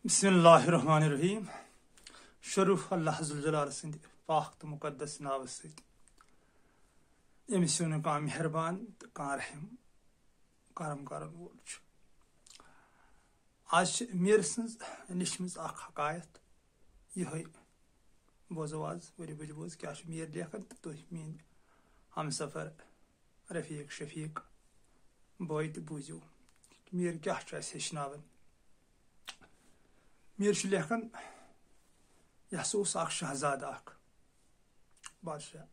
بسم اللہ الرحمن الرحیم شروع اللہ ذوالجلال سند پاک تو مقدس ناو ست یمس کان مہربان تو کان رحم کرم کرن وول آج میر سن نشمز اخ حکایت یہ بوزو آز ورِ بج بوز کیا میر لیکھان تو تھی میری ہم سفر رفیق شفیق بوے تو بوزو میر کیا ہیچناون میر لیکھان یہ ہسا اخ شہزاد اخ بادشاہ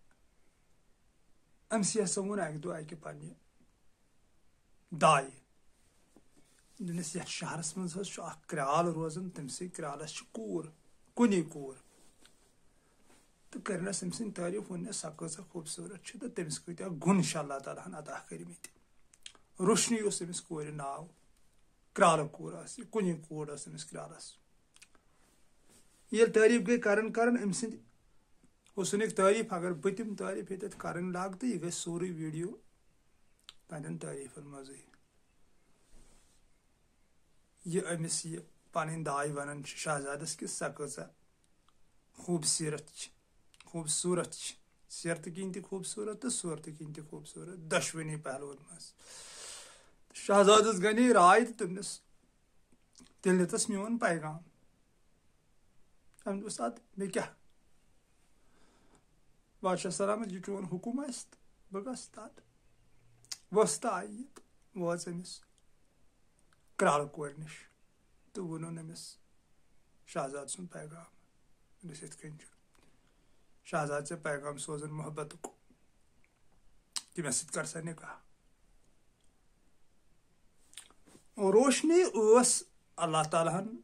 امس ہسا وون اکہ دۄہ اکہ پننہ دایہ دنس یتھ شہرس مز اخ کرال روزان تمس کرالس کور کُنی کور تو کرنس أمۍ سٕنٛدۍ تعریف ونس سۄ کۭژاہ خوٗبصوٗرت چھِ تہٕ تٔمِس کۭتیاہ گُن چھِ اللہ تعالیٰ ہن عطا کٔرمٕتۍ روشنی اوس أمِس کورِ ناو کرالہٕ کوٗر ٲس یہِ کُنی کوٗر ٲس أمِس کرالس ییٚلہِ تعریف گٔے کران کران أمۍ سٕنٛدۍ حُسنٕکۍ تعریف اگر بہٕ تِم تعریف ییٚتٮ۪تھ کرٕنۍ لاگہٕ تہٕ یہِ گژھِ سورُے ویٖڈیو تہنٛدٮ۪ن تعریفن منٛزٕے یہِ أمِس یہِ پنٕنۍ داے ونان چھِ شہزادس کہِ سۄ کۭژاہ خوٗبصوٗرت چھِ خوٗبصوٗرت چھِ سیرتہٕ کِنۍ تہِ خوٗبصوٗرت تہٕ صوٗرتہٕ کِنۍ تہِ خوٗبصوٗرت دۄشوٕنی پہلوَن منٛز شہزادس گنے راے تہٕ دوٚپنس تیٚلہِ دِتس میون پیغام أمۍ دوٚپُس ادٕ مےٚ کیٛاہ بادشاہ سلامت یہِ چون حُکُم آسہِ تہٕ بہٕ گژھٕ تہٕ ؤژھ تہٕ آیہِ یہِ تہٕ وٲژ أمِس کرالہٕ کورِ نِش تہٕ ووٚنُن أمِس شہزاد سُنٛد پیغام دوٚپنس یِتھ کٔنۍ چھُ شہزاد ژےٚ پیغام سوزان محبتُک کہِ مےٚ سۭتۍ کر سا نکاح روشنی ٲس اللہ تعالیٰ ہن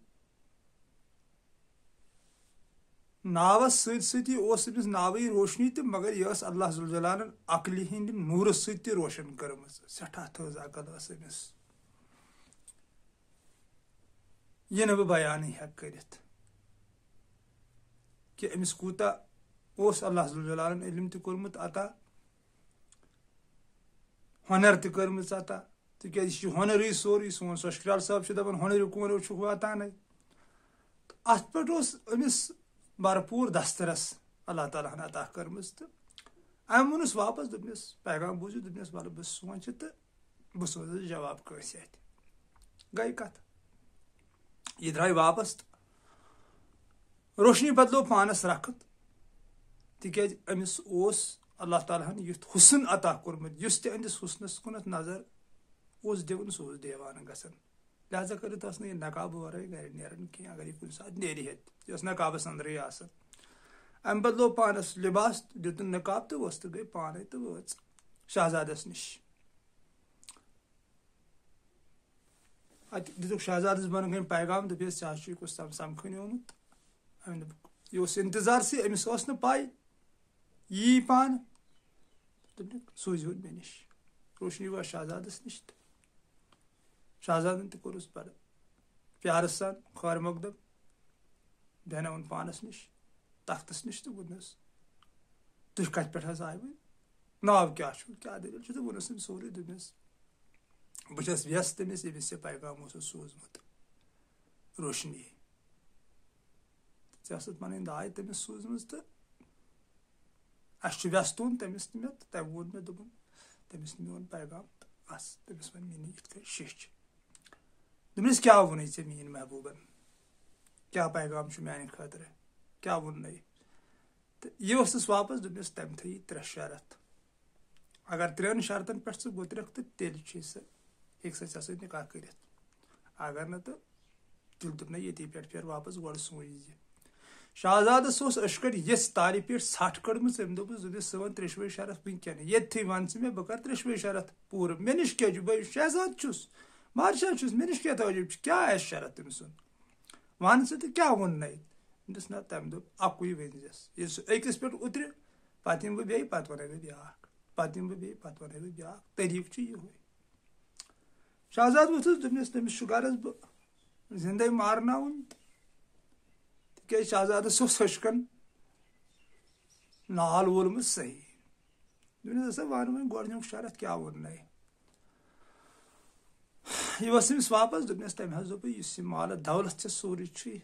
ناوس سۭتۍ سۭتی اوس أمِس ناوٕے روشنی تہٕ مگر یہِ ٲس اللہ ذوالجلالن عقلہِ ہٕنٛدِ نوٗرٕ سۭتۍ تہِ روشن کٔرمٕژ سٮ۪ٹھاہ تھٔز عقل ٲس أمِس یہِ نہٕ بہٕ بیانٕے ہٮ۪کہٕ کٔرِتھ کہِ أمِس کوٗتاہ اوس اللہ ذوالجلالن علم تہِ کوٚرمُت عطا ہۄنر تہِ کٔرمٕژ عطا تِکیازِ یہِ چھُ ہۄنرٕے سورُے سون سۄچھ کرال صٲب چھُ دپان ہۄنرِ کونیو چھُکھ واتانے تہٕ اتھ پٮ۪ٹھ اوس أمِس بھرپوٗر دسترس اللہ تعالیٰ ہن عطا کٔرمٕژ تہٕ أمۍ ووٚنُس واپس دوٚپنس پیغام بوٗزِو دوٚپنس وَلہٕ بہٕ سونٛچہٕ تہٕ بہٕ سوزس جواب کٲنٛسہِ اتھِ گٔے کتھ یہِ درٛاے واپس تہٕ روشنی بدلو پانس رخت تِکیازِ أمِس اوس اللہ تعالیٰ ہن یُتھ حُسن عطا کوٚرمُت یُس تہِ أہنٛدِس حُسنس کُنتھ نظر اوس دِوان سُہ اوس دیوانہٕ گژھان لہٰذا کٔرِتھ ٲس نہٕ یہِ نقابہٕ ورٲے گرِ نیران کینٛہہ اگر یہِ کُنہِ ساتہٕ نیرِ ہے یہِ ٲس نقابس انٛدرٕے آسان امہِ بدلو پانس لباس دِتُن نقاب تہٕ ؤژھ تہٕ گٔے پانے تہٕ وٲژ شہزادس نِش اتہِ دِتُکھ شہزادس بۄنہٕ کَنۍ پیغام دوٚپیس ژےٚ حظ چھُے کُس تام سمکھٕنۍ آمُت أمۍ دوٚپُکھ یہِ اوس انتظارسٕے أمِس ٲس نہٕ پاے یی پانہٕ دوٚپُکھ سوٗزِہُن مےٚ نِش روشنی وٲژ شہزادس نِش تہٕ شہزادن تہِ کوٚرُس بڑٕ پیارٕ سان خٲر مقدم بیٚہنووُن پانس نِش تختس نِش تہٕ ووٚنُس تُہۍ کتہِ پٮ۪ٹھ حظ آیوٕ ناو کیٛاہ چھُ کیٛاہ دٔلیٖل چھِ تہٕ ووٚنُس أمۍ سورُے دوٚپنس بہٕ چھس وٮ۪س تٔمِس ییٚمِس ژےٚ پیغام اوسُتھ سوٗزمُت روشنی ژےٚ ٲسٕتھ پنٕنۍ داے تٔمِس سوٗزمٕژ تہٕ اسہِ چھُ وٮ۪س تُہُنٛد تٔمِس تہٕ مےٚ تہٕ تٔمۍ ووٚن مےٚ دوٚپُن تٔمِس نہِ میون پیغام تہٕ بس تٔمِس وۄنۍ مےٚ نہِ یِتھ کٔنۍ شیٚچھ دوٚپنس کیٛاہ ووٚنُے ژےٚ میٲنۍ محبوٗبن کیٛاہ پیغام چھُ میانہِ خٲطرٕ کیٛاہ ووٚننَے تہٕ یہِ ؤژھٕس واپس دوٚپنس تٔمۍ تھٲیی 3 شرط اگر 3 شرطن پٮ۪ٹھ ژٕ گُترکھ تہٕ تیٚلہِ چھُے سُہ ہیٚکہِ سۄ ژےٚ سۭتۍ نکاح کٔرِتھ اگر نہٕ تہٕ تیٚلہِ دوٚپنَے ییٚتی پٮ۪ٹھ پھیر واپس گۄڈٕ سوٗنٛچ زِ شہزادس اوس أشکٔر یِژھ تارِ پیٖٹھ ژھٹھ کٔڑمٕژ أمۍ دوٚپُس سُہ وَن 3وَے شرط وٕنکٮ۪نٕے ییٚتھٕے وَن ژٕ مےٚ بہٕ کَرٕ 3وَے شرط پوٗرٕ مےٚ نِش کیٛاہ چھُ بہٕ شہزاد چھُس بادشاہ چھُس مےٚ نِش کیٛاہ تعجب چھُ کیٛاہ آسہِ شرط تٔمۍ سُنٛد وَن ژٕ تہٕ کیٛاہ ووٚننَے دوٚپنس نہ تٔمۍ دوٚپ اَکُے ؤنۍزٮ۪س ییٚلہِ سُہ أکِس پٮ۪ٹھ اُترِ پتہٕ یِمہٕ بہٕ بیٚیہِ پتہٕ وَنَے بہٕ بیٛاکھ پتہٕ یِمہٕ بہٕ بیٚیہِ پتہٕ وَنَے بہٕ بیٛاکھ طریٖقہٕ چھُ یِہوے شہزاد ووٚتھُس دوٚپنس تٔمِس چھُ غرض بہٕ زِندَے مارناوُن تِکیٛازِ شہزادس اوس أشکن نال وولمُت صحیح دوٚپنس ہسا وَن وۄنۍ گۄڈٕنیُک شرط کیٛاہ ووٚننَے یہ أمِس واپس دوٚپنَس تٔمۍ حظ دوٚپ یُس یہِ مالہٕ دولت ژےٚ سورُے چھُے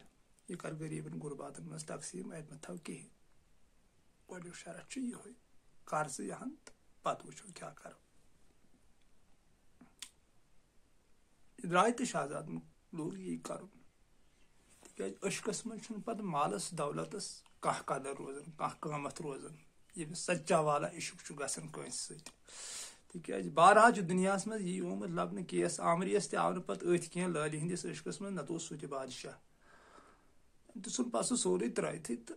یہِ کر غریٖبن غُرباتن منٛز تقسیٖم اَتہِ مہ تھاو کِہیٖنۍ گۄڈنیُک شرط چھُ یِہوے کر ژٕ یہِ ہن تہٕ پتہٕ وٕچھو کیٛاہ کرو یہِ درٛاے تہٕ شہزادن لوگ یی کرُن تِکیٛازِ عشقس منٛز چھُنہٕ پتہٕ مالس دولتس کانٛہہ قدر روزان کانٛہہ قۭمتھ روزان ییٚمِس سچا والا عشق چھُ گژھان کٲنٛسہِ سۭتۍ تِکیٛازِ بہرحال چھُ دُنیاہس منٛز یی آمُت لبنہٕ کیس عامریس تہِ آو نہٕ پتہٕ أتھۍ کینٛہہ لالہِ ہٕنٛدِس عشقس منٛز نتہٕ اوس سُہ تہِ بادشاہ أمۍ تہِ ژھُن پتہٕ سُہ سورُے ترٲیتھٕے تہٕ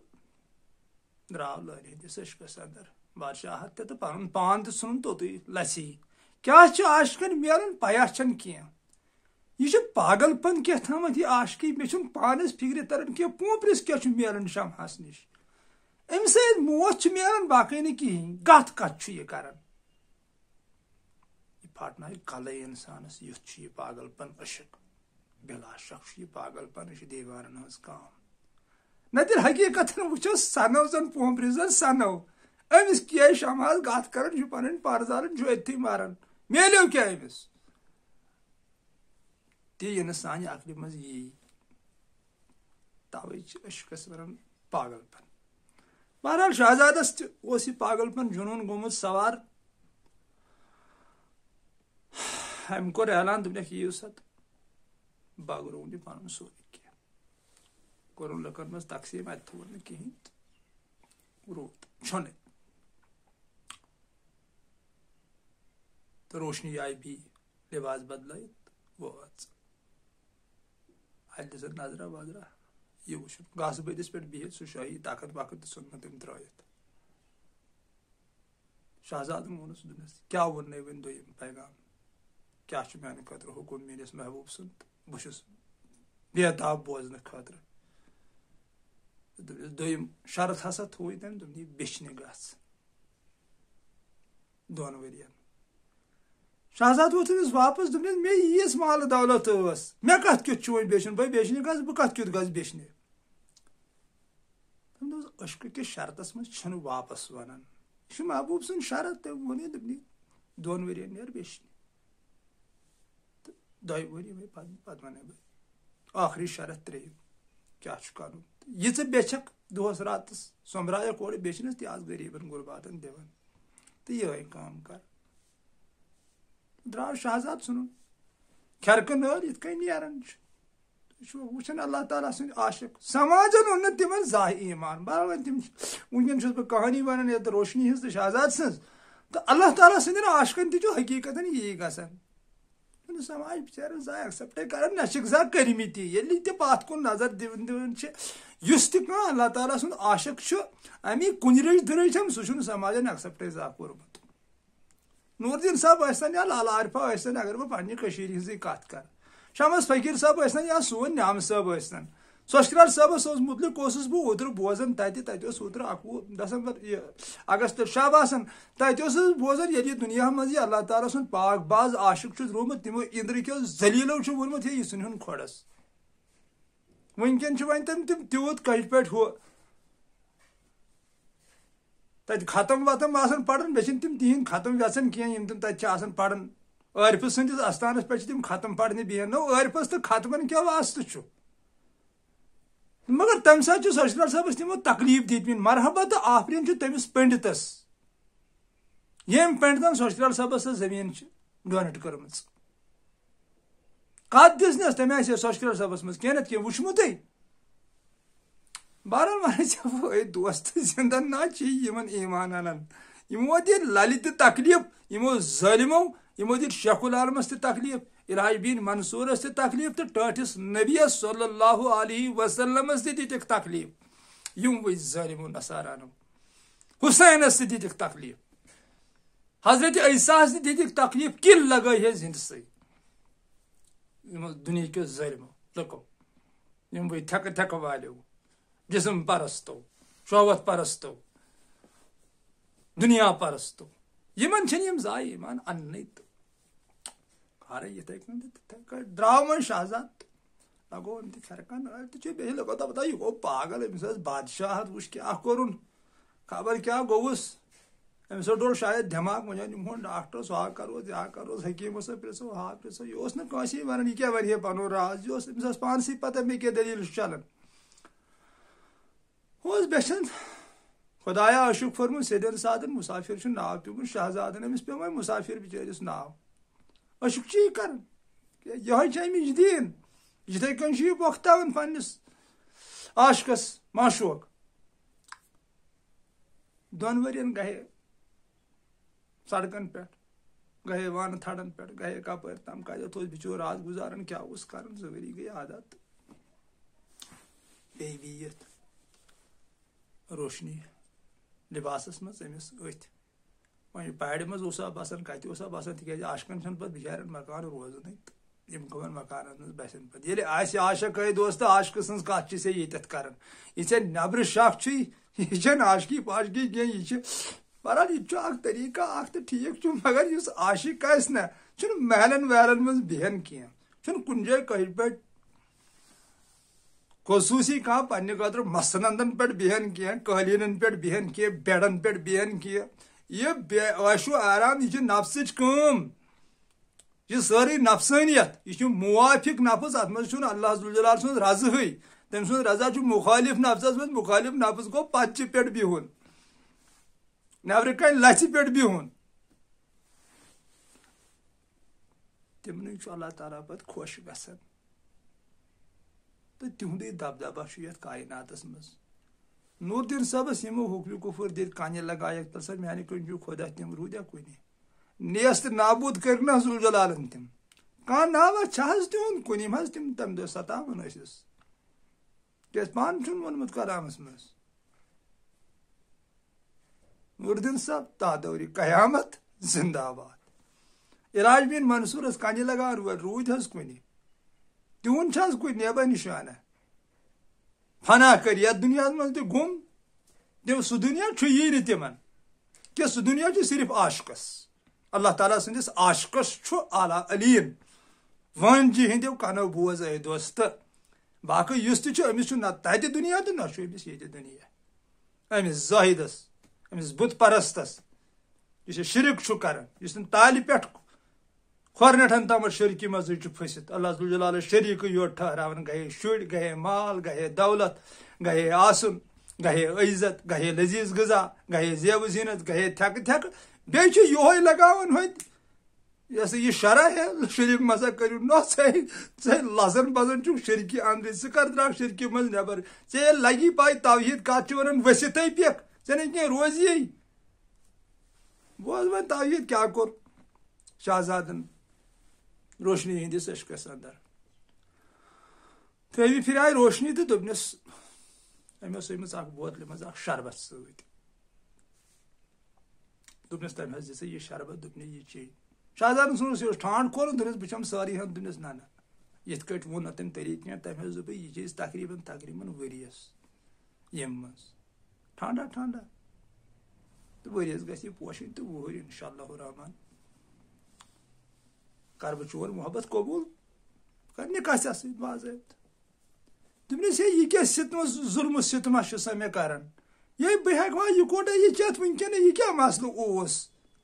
درٛاو لالہِ ہٕنٛدِس عشقس اندر بادشاہت تہِ تہٕ پنُن پان تہِ ژھُنُن توٚتُے لژھی کیٛاہ چھُ عاشقن میلان پیا چھنہٕ کینٛہہ یہ چھُ پاگل پن کینٛہہ تھامتھ یہِ عاشقی مےٚ چھُنہٕ پانس فکرِ تران کینٛہہ پوٗنٛپرِس کیٛاہ چھُ میلان شمہس نِش امہِ سۭتۍ موت چھُ میلان باقٕے نہٕ کِہیٖنۍ کتھ کتھ چھُ یہِ کران یہِ پھاٹنایہِ کلے انسانس یُتھ چھُ یہِ پاگل پن عشق بلا شک چھُ یہِ پاگل پن یہِ چھُ دیوانن ہٕنٛز کٲم نتہٕ حقیٖقتن وٕچھو سنو زن پوٗنٛپرِ زن سنو أمِس کیٛازِ شمہس کتھ کران چھُ پنٕنۍ پرزالن چھُ أتھی مران میلیو کیٛاہ أمِس تہِ یہِ نہٕ سانہِ عقلہِ منٛز یی توے چھِ عشقس ونان پاگل پن بہرحال شہزادس تہِ اوس یہِ پاگل پن جنوٗن گوٚمُت سوار أمۍ کوٚر اعلان دوٚپنکھ یِیِو سا تہٕ بٲگرووُن یہِ پنُن سورُے کینٛہہ کوٚرُن لُکن منٛز تقسیٖم اتہِ تھوٚوُن نہٕ کِہیٖنۍ تہٕ روٗد چھُنٕے تہٕ روشنی آیہِ بیٚیہِ لباس بدلٲیِتھ وٲژ اتہِ دِژن نظرا وظرا یہِ وٕچھُن گاسہٕ بٔدِس پٮ۪ٹھ بِہِتھ سُہ شٲہی تخت وقت تہِ ژھُنُن تٔمۍ ترٲیِتھ شہزادن ووٚنُس دوٚپنس کیٛاہ ووٚننَے وۄنۍ دوٚیِم پیغام کیٛاہ چھُ میانہِ خٲطرٕ حُکُم میٲنِس محبوٗب سُنٛد تہٕ بہٕ چھُس بےتاب بوزنہٕ خٲطرٕ دوٚپنس دوٚیِم شرط ہسا تھوٚوُے تٔمۍ دوٚپنہِ بیچھنہِ گژھ 2 ؤرین شہزاد ووٚتھ أمِس واپس دوٚپنس مےٚ ییٖژ مالہٕ دولت ٲس مےٚ کتھ کیُتھ چھُ وۄنۍ بیچھُن بہٕ بیچھنہِ گژھٕ بہٕ کتھ کیُتھ گژھٕ بیچھنہِ تٔمۍ دوٚپُس عشقہٕ کِس شرطس منٛز چھُنہٕ واپس ونان یہِ چھُ محبوٗب سُنٛد شرط تٔمۍ ووٚن یہِ دوٚپنہِ 2 ؤرین نیر بیچھنہِ تہٕ 2 ؤری وٲتۍ پتہٕ ونَے بہٕ ٲخری شرط 3 کیٛاہ چھُ کرُن یہِ ژٕ بیچھکھ دۄہس راتس سوٚمبرایکھ اورٕ بیچھنس تہِ آس غریٖبن غُرباتن دِوان تہٕ یِہے کٲم کر درٛاو شہزاد ژھُنُن کھرکہٕ نٲر یِتھ کٔنۍ نیران چھُ تُہۍ چھُو وٕچھان اللہ تعالیٰ سٕنٛدۍ عاشق سماجن اوٚن نہٕ تِمن زانٛہہ ایٖمان برابر تِم وٕنکیٚن چھُس بہٕ کہانی ونان یتھ روشنی ہٕنٛز تہٕ شہزاد سٕنٛز تہٕ اللہ تعالیٰ سٕنٛدٮ۪ن عاشقن تہِ چھُ حقیٖقتن یی گژھان سماج بِچارن زانٛہہ ایکسپٹے کران نہ چھِکھ زانٛہہ کٔرمٕتی ییٚلہِ تہِ پتھ کُن نظر دِوان چھِ یُس تہِ کانٛہہ اللہ تعالیٰ سُنٛد عاشق چھُ امی کُنہِ دٔرٕج سُہ چھُنہٕ سماجن ایکسپٹے زانٛہہ کوٚرمُت نوٗر الدیٖن صٲب ٲسۍتن یا لالا عارفہ ٲسۍتن اگر بہٕ پننہِ کٔشیٖرِ ہٕنٛزٕے کتھ کرٕ شمس فقیٖر صٲب ٲسۍتن یا سون نعام صٲب ٲسۍتن سۄشکرار صٲبس مُتعلق اوسُس بہٕ اوترٕ بوزان تتہِ اوس اوترٕ 21 دسمبر یہِ اگست شب آسان تتہِ اوسُس بوزان ییٚلہِ یہِ دُنیاہس منٛز یہِ اللہ تعالیٰ سُنٛد پاک باز عاشق چھُ روٗدمُت تِمو اِندرٕ کیو ذلیٖلو چھُ ووٚنمُت ہے یہِ ژھٕنۍہوٗن کھۄڈس وٕنکیٚن چھِ وۄنۍ تِم تیوٗت کجہِ پٮ۪ٹھ ہُہ تتہِ ختم وتم آسان پران بیٚیہِ چھِنہٕ تِم تِہنٛدۍ ختم یژھان کینٛہہ یِم تِم تتہِ چھِ آسان پران عٲرفہٕ سٕنٛدِس استانس پٮ۪ٹھ چھِ تِم ختم پرنہِ بیٚہن نو عٲرفس تہٕ ختمن کیٛاہ واسطہٕ چھُ مگر تمہِ ساتہٕ چھُ سۄشکرار صٲبس تِمو تکلیٖف دِتمٕتۍ مرحبا تہٕ آفریٖن چھُ تٔمِس پنڈتس ییٚمۍ پنڈتن سۄشکرار صٲبس سۄ زٔمیٖن چھِ ڈونیٹ کٔرمٕژ کتھ دِژنس تٔمۍ آسہِ سۄشکرار صٲبس منٛز کینٛہہ نتہٕ کینٛہہ وٕچھمُتٕے بہرحال ونے ژےٚ فٲیدٕ دوست زنٛدن نا چھِ یِمن ایٖمان انان یِمو دِتۍ للہِ تہِ تکلیٖف یِمو ظٲلمو یِمو دِتۍ شیخ العالمس تہِ تکلیٖف الہی بیٖن منصوٗرس تہِ تکلیٖف تہٕ ٹٲٹھِس نبیس صلی اللہ علیہ وسلمس تہِ دِتِکھ تکلیٖف یِموٕے ظٲلمو نصارانو حُسینس تہِ دِتِکھ تکلیٖف حضرت عیسیٰ تہِ دِتِکھ تکلیٖف کِل لگٲے ہے زِندسٕے یِمو دُنہِکیو ظٲلمو لُکو یِموٕے تھٮ۪کہٕ تھٮ۪کہٕ والیو جسم پرستو شوہوت پرستو دُنیا پرستو یِمن چھِنہٕ یِم زانٛہہ ایٖمان اننٕے تہٕ خارے یِتھے کٔنۍ تہٕ تِتھے کٔنۍ درٛاو وۄنۍ شہزاد لگوو أمۍ تہِ کھرکہٕ نٲر تہٕ چھُ بیٚیہِ لگو دپان یہِ گوٚو پاگل أمِس ٲس بادشاہت وٕچھ کیٛاہ کوٚرُن خبر کیٛاہ گوٚوُس أمس ڈول شاید دٮ۪ماغ وۄنۍ نِمہون ڈاکٹرس ہا کروس یا کروس حکیٖمس پرٛژھو ہا پرٛژھو یہِ اوس نہٕ کٲنٛسے وَنان یہِ کیٛاہ وَنہِ ہے پَنُن راز یہِ اوس أمِس ٲس پانسٕے پتہ مےٚ کیٛاہ دٔلیٖل چھُ چلان اوس بٮ۪چھان خۄدایا اشُک پھوٚرمُت سیٚدٮ۪ن سادن مُسافِر چھُ ناو پیوٚمُت شہزادن أمِس پیوٚو وۄنۍ مُسافِر بِچٲرِس ناو اشُک چھُ یہِ کران یِہوے چھِ اَمِچ دیٖن یِتھٕے کٔنۍ چھُ یہِ وۄختاوان پننِس عاشقس معشوق 2 ؤرین گٔیے سڑکن پٮ۪ٹھ گٔیے وانہٕ تھڑن پٮ۪ٹھ گٔیے کپٲرۍ تام کتٮ۪تھ اوس بِچور رات گُزاران کیٛاہ اوس کران 2 ؤری گٔیے عادت بیٚیہِ بِہِتھ روشنی لِباسس منٛز أمِس أتھۍ وۄنۍ پارِ منٛز اوسا بسان کتہِ اوسا بسان تِکیٛازِ عاشقن چھنہٕ پتہٕ بِچارٮ۪ن مکان روزنٕے تہٕ یِم کٕمن مکانن منٛز بسن پتہٕ ییٚلہِ آسہِ عاشق دوست تہٕ عاشقہٕ سٕنٛز کتھ چھِ ژےٚ ییٚتٮ۪تھ کران یہِ ژےٚ نیبرٕ شک چھُے یہِ چھنہٕ عاشقی پاشقی کینٛہہ یہِ چھِ بہرحال یہِ تہِ چھُ اکھ طریٖقہ اکھ تہٕ ٹھیٖک چھُ مگر یُس عاشق آسہِ نہ چھُنہٕ محلن ویلن منٛز بیہن کینٛہہ چھُنہٕ کُنہِ جایہِ کٔہہِ پٮ۪ٹھ خصوٗصی کانٛہہ پننہِ خٲطرٕ مسندن پٮ۪ٹھ بیہن کینٛہہ قٲلیٖنن پٮ۪ٹھ بیہن کینٛہہ بیڈن پٮ۪ٹھ بیہن کینٛہہ یہِ عٲشو آرام یہِ چھِ نفسٕچ کٲم یہِ سٲرٕے نفسٲنیت یہِ چھُ موافق نفس اتھ منٛز چھُنہٕ اللہ ذوالجلال سُنٛد رضہٕے تٔمۍ سُنٛد رضا چھُ مُخٲلف نفسس منٛز مُخٲلف نفس گوٚو پچہِ پٮ۪ٹھ بِہُن نیبرٕ کنہِ لژھِ پٮ۪ٹھ بِہُن تِمنٕے چھُ اللہ تعالیٰ پتہٕ خۄش گژھان تہٕ تِہُنٛدُے دبدبہ چھُ یتھ کایناتس منٛز نوٗر دیٖن صٲبس یِمو حُکرِ کُفر دِتۍ کانہِ لگایکھ تل سا میانہِ کنجوٗ خۄدا تِم روٗدیا کُنہِ نیست نابوٗد کٔرۍ نہ ذوالجلالن تِم کانٛہہ ناوا چھِ حظ تِہُنٛد کُنہِ یِم حظ تِم تمہِ دۄہ ستاوان ٲسِس کیٛازِ پانہٕ چھُنہٕ ووٚنمُت کلامس منٛز نوٗر دیٖن صٲب تادوری قیامت زندہ آباد علاج بین منصوٗرس کنہِ لگاوان وٲلۍ روٗدۍ حظ کُنہِ تِہُنٛد چھِ حظ کُنہِ نیبا نِشانہ فنا کٔرۍ یتھ دُنیاہس منٛز تہِ گُم تِم سُہ دُنیا چھُ یی نہٕ تِمن کہِ سُہ دُنیا چھُ صرف عاشقس اللہ تعالیٰ سٕنٛدِس عاشقس چھُ اعلیٰ علیٖن وٲنجہِ ہٕنٛدیو کنو بوز اے دوستہٕ باقٕے یُس تہِ چھُ أمِس چھُ نہ تتہِ دُنیا تہٕ نہ چھُ أمِس ییٚتہِ دُنیا أمِس زٲہدس أمِس بُت پرستس یُس یہِ شرک چھُ کران یُس نہٕ تالہِ پٮ۪ٹھ کھۄرنٹھن تامتھ شرکی منٛزٕے چھُ پھٔسِتھ اللہ ذوالجلالس شریٖکٕے یوت ٹھہراوان گٔیے شُرۍ گٔیے مال گٔیے دولت گٔیے آسُن گٔیے عزت گٔیے لذیذ غذا گٔیے زیبہٕ زیٖنت گٔیے تھٮ۪کہٕ تھٮ۪کہٕ بیٚیہِ چھُ یِہوے لگاوان ہوٚتہِ یہِ ہسا یہِ شرح ہے شریٖک مزا کٔرِو نہ ژے لزن بزن چھُکھ شرکی انٛدرٕے ژٕ کر درٛاکھ شرکی منٛز نٮ۪بر ژےٚ ییٚلہِ لگی پاے توحیٖد کتھ چھِ ونان ؤسِتھٕے پٮ۪کھ ژےٚ نہٕ کینٛہہ روزی بوز وۄنۍ توحیٖد کیٛاہ کوٚر شہزادن روشنی ہٕنٛدِس عشقس اندر ترٛیٚیمہِ پھِرِ آیہِ روشنی تہٕ دوٚپنس أمۍ ٲس أنمٕژ اکھ بوتلہِ منٛز اکھ شربت سۭتۍ دوٚپنس تٔمۍ حظ دِ سا یہِ شربت دوٚپنہِ یہِ چیٚیہِ شہزادن ژھُنُس یہِ اوس ٹھانٛڈ کھولُن دوٚپنس بہٕ چٮ۪مہٕ سٲرٕے ہن دوٚپنس نہ نہ یِتھ کٲٹھۍ ووٚن نہٕ تٔمۍ طریٖقہٕ کینٛہہ تٔمۍ حظ دوٚپ یہِ چیٚیہِ تقریٖبن ؤرِیس ییٚمہِ منٛز ٹھانٛڈا ٹھانٛڈا تہٕ ؤرِیس گژھِ یہِ پوشٕنۍ تہٕ وُہٕرۍ انشاء اللہ الرحمان کر بہٕ چون محبت قبوٗل کر نِکاح ژےٚ سۭتۍ باضٲبطہٕ دوٚپنس ہے یہِ کیٛاہ سِتمہٕ ظُلمہٕ سِتما چھِ سا مےٚ کران ہے بہٕ ہٮ۪کہٕ وۄنۍ یِکوٹے یہِ چٮ۪تھ وٕنکٮ۪نٕے یہِ کیٛاہ مسلہٕ اوس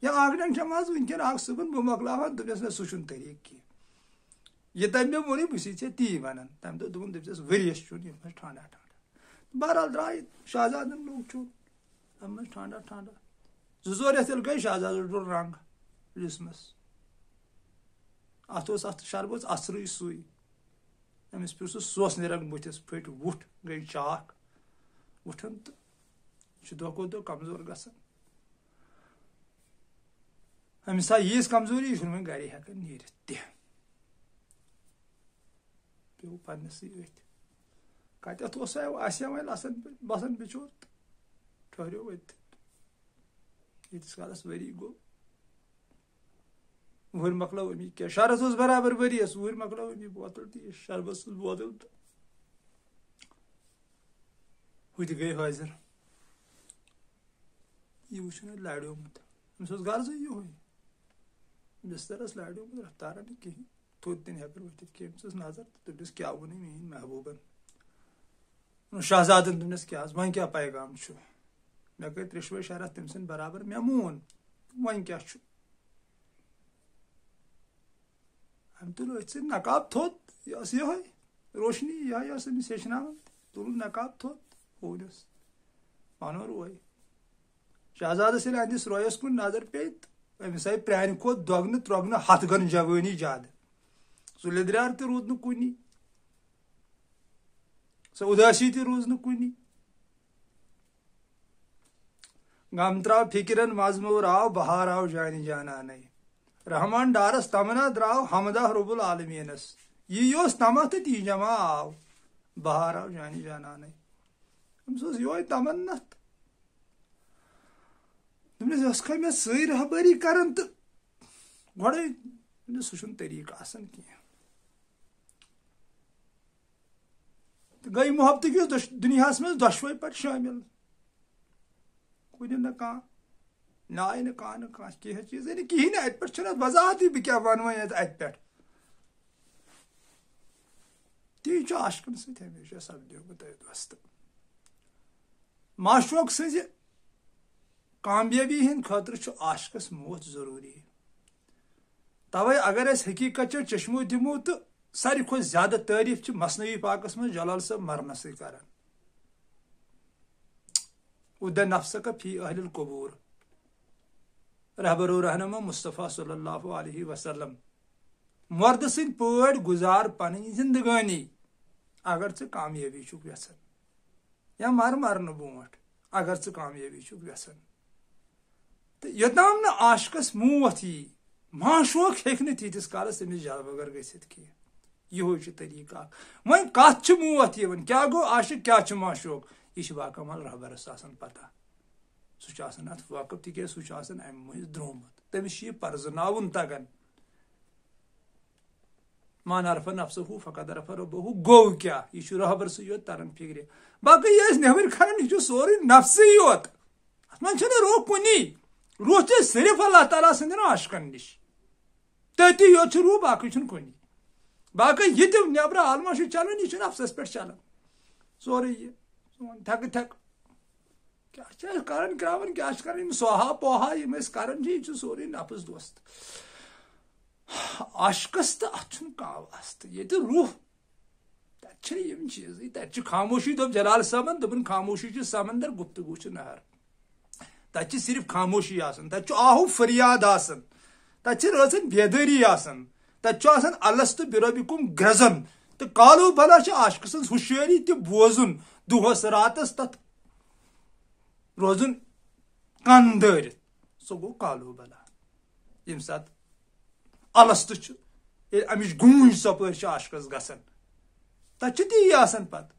یا آنٛگنن چھَم حظ وٕنکٮ۪ن اکھ صُبحن بہٕ مۄکلاوان دوٚپنس نہ سُہ چھُنہٕ طریٖقہٕ کینٛہہ یہِ تٔمۍ مےٚ ووٚنُے بہٕ چھُسے ژےٚ تی ونان تمہِ دۄہ دوٚپُن دٔپۍزٮ۪س ؤرِیس چیوٚن یَتھ منٛز ٹھانٛڈا ٹھانٛڈا بہرحال درٛاے شہزادن لوگ چیوٚن تتھ منٛز ٹھانٛڈا ٹھانٛڈا 2-4 رٮ۪تھ ییٚلہِ گٔے شہزادس ڈوٚل رنٛگ جسمس اتھ اوس اتھ شربت اثرٕے سُے أمِس پیوٚو سُہ سوسنہِ رنٛگ بٕتھِس پھٔٹۍ وُٹھ گٔے چاک وُٹھن تہٕ یہِ چھُ دۄہ کھۄتہٕ دۄہ کمزور گژھان أمِس آیہِ ییٖژ کمزوری یہِ چھُنہٕ وۄنۍ گرِ ہٮ۪کان نیٖرِتھ تہِ پیوٚو پننسٕے أتھۍ کتٮ۪تھ اوسا آسہِ ہا وۄنۍ بسان بِچور تہٕ ٹھٔہریو أتھۍ ییٖتِس کالس ؤری گوٚو وُہٕرۍ مۄکلٲو أمی کیٛاہ شرس اوس برابر ؤرِیس وُہٕرۍ مۄکلٲو أمی بوتل تہِ یہِ شربت سٕنٛز بوتل تہٕ ہُہ تہِ گٔے حٲضِر یہِ وٕچھُن اَتہِ لاریومُت أمِس اوس غرضٕے یِہوے بِسترس لاریومُت رفتارا نہٕ کِہینۍ تھوٚد تہِ نہٕ ہٮ۪کان ؤتھِتھ کینٛہہ أمِس ٲس نظر تہٕ دوٚپنس کیٛاہ ووٚنُے میٛٲنۍ محبوٗبن شہزادن دوٚپنس کیٛاہ حظ وۄنۍ کیٛاہ پیغام چھُ مے گئی ترٛشوے شرط تٔمۍ سٕنٛدۍ برابر مے مون وۄنۍ کیٛاہ چھُ أمۍ تُل أتھۍ سۭتۍ نقاب تھوٚد یہِ ٲس یِہوے روشنی یِہوے ٲس أمِس ہیٚچھناوان تُل نقاب تھوٚد ہوٗنِس پنُن روے شہزادس ییٚلہِ أہنٛدِس رویس کُن نظر پیٚیہِ تہٕ أمِس آیہِ پرٛانہِ کھۄتہٕ دۄگنہٕ ترٛۄگنہٕ ہتھ گن جوٲنی زیادٕ سُہ لیٚدریٛار تہِ روٗد نہٕ کُنی سۄ اُداسی تہِ روٗز نہٕ کُنی غم درٛاو فِکرن مزموٗر آو بہار آو جانہِ جانانٕے رحمان ڈارس تمنا درٛاو حمدہ رب العالمیٖنس یی اوس طمع تہٕ تی جمع آو بہار آو جانہِ جانانٕے أمِس اوس یِہوے تمنا دوٚپنس یۄس کھا مےٚ سٲرۍ رہبٲری کران تہٕ گۄڈے سُہ چھُنہٕ طریٖقہٕ آسان کینٛہہ تہٕ گٔے محبتہٕ کِس دُنیاہس منٛز دۄشوے پتہٕ شٲمِل کُنہِ نہٕ کانٛہہ نہ آیہِ نہٕ کانٛہہ نہٕ کانٛہہ کینٛہہ چیٖزے نہٕ کِہیٖنۍ نہٕ اتہِ پٮ۪ٹھ چھُنہٕ اتھ وضاحتٕے بہٕ کیٛاہ ونہٕ وۄنۍ اتہِ پٮ۪ٹھ تی چھُ عاشقن سۭتۍ ہمیشہ سپدیومُت اے دوستہٕ معشوق سٕنٛزِ کامیٲبی ہٕنٛدِ خٲطرٕ چھُ عاشقس موت ضروٗری توے اگر أسۍ حقیٖقت چٮ۪و چشمو دِمو تہٕ ساروی کھۄتہٕ زیادٕ تعریٖف چھِ مثنوی پاکس منٛز جلال صٲب مرنسٕے کران اُدَ نفسک فی اہل القبور رہبر و رہنما مصطفیٰ صلی اللہ علیہ وسلم مرد سٕنٛدۍ پٲٹھۍ گُزار پنٕنۍ زندگٲنی اگر ژٕ کامیٲبی چھُکھ یژھان یا مرنہٕ برونٛٹھ اگر ژٕ کامیٲبی چھُکھ یژھان تہٕ یوٚتام نہٕ عاشقس موت یی معشوق ہیٚکہِ نہٕ تیٖتِس کالس أمِس جل بغٲر گٔژھِتھ کینٛہہ یِہوے چھُ طریٖقہٕ اکھ وۄنۍ کتھ چھِ موت یِوان کیٛاہ گوٚو عاشق کیٛاہ چھُ معشوق یہِ چھِ باکمال رہبرس آسان پتہ سُہ چھُ آسان اتھ واقف تِکیٛازِ سُہ چھُ آسان امہِ مٔنٛزۍ درٛومُت تٔمِس چھُ یہِ پرزناوُن تگان من عرف نفسہُ فقد عرف ربہُ گوٚو کیٛاہ یہِ چھُ رہبرسٕے یوت تران فکرِ باقٕے یہِ أسۍ نٮ۪بٕرۍ کھنان یہِ چھُ سورُے نفسٕے یوت اتھ منٛز چھُنہٕ روح کُنی روح چھُ صرف اللہ تعالیٰ سٕنٛدٮ۪ن عاشقن نِش تٔتی یوت چھُ روح باقٕے چھُنہٕ کُنی باقٕے یہِ تہِ نٮ۪برٕ عالما چھُ چلان یہِ چھُ نفسس پٮ۪ٹھ چلان سورُے یہِ سون تھکہٕ تھکہٕ کیٛاہ چھِ أسۍ کران کرٛاوان کیٛاہ چھِ کران یِم سوہا پوہا یِم أسۍ کران چھِ یہِ چھُ سورُے نفس دوست عاشقس تہٕ اتھ چھُنہٕ کانٛہہ واسطہٕ ییٚتہِ روح تتہِ چھِنہٕ یِم چیٖزٕے تتہِ چھِ خاموشی دوٚپ جلال صٲبن دوٚپُن خاموشی چھِ سمندر گفتگوٗ چھِ نہر تتہِ چھِ صرف خاموشی آسان تتہِ چھُ آہو فریاد آسان تتہِ چھِ رٲژن بیدٲری آسان تتہِ چھُ آسان الستُ بربکم گرٛزن تہٕ کالو بلا چھِ عاشقہٕ سٕنٛز ہُشٲری تہِ بوزُن دۄہس راتس تتھ روزُن کن دٲرِتھ سُہ گوٚو کالو بلا ییٚمہِ ساتہٕ الستُ چھُ ییٚلہِ امِچ گوٗنج ژۄپٲرۍ چھِ عاشقس گژھان تتہِ چھُ تی آسان پتہٕ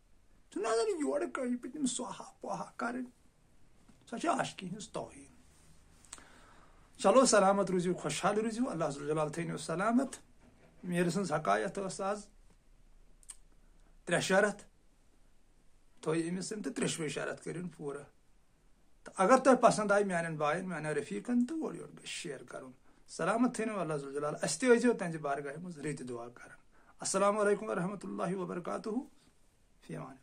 چھُنہ آسان یورٕ کٲنۍ پٲٹھۍ تِم سوہا پوہا کرٕنۍ سۄ چھِ عاشقی ہٕنٛز توہیٖن چلو سلامت روٗزِو خۄشحال روٗزِو اللہ جلال تھٲینو سلامت میٖرٕ سٕنٛز حقایت ٲس آز 3 شرط تھٲیِو أمِس تہٕ 3 شرط کٔرِن پوٗرٕ تہٕ اگر تۄہہِ پسنٛد آیہِ میانٮ۪ن بایَن میانٮ۪ن رفیٖقن تہٕ اورٕ یورٕ گژھِ شیر کرُن سلامت تھٲینو اللہ جلال اَسہِ تہِ ٲسۍزیو تہنٛدِ بارگاہہِ منٛز رٕتۍ دُعا کران السلام علیکم ورحمۃ اللہ وبرکاتہ فی امان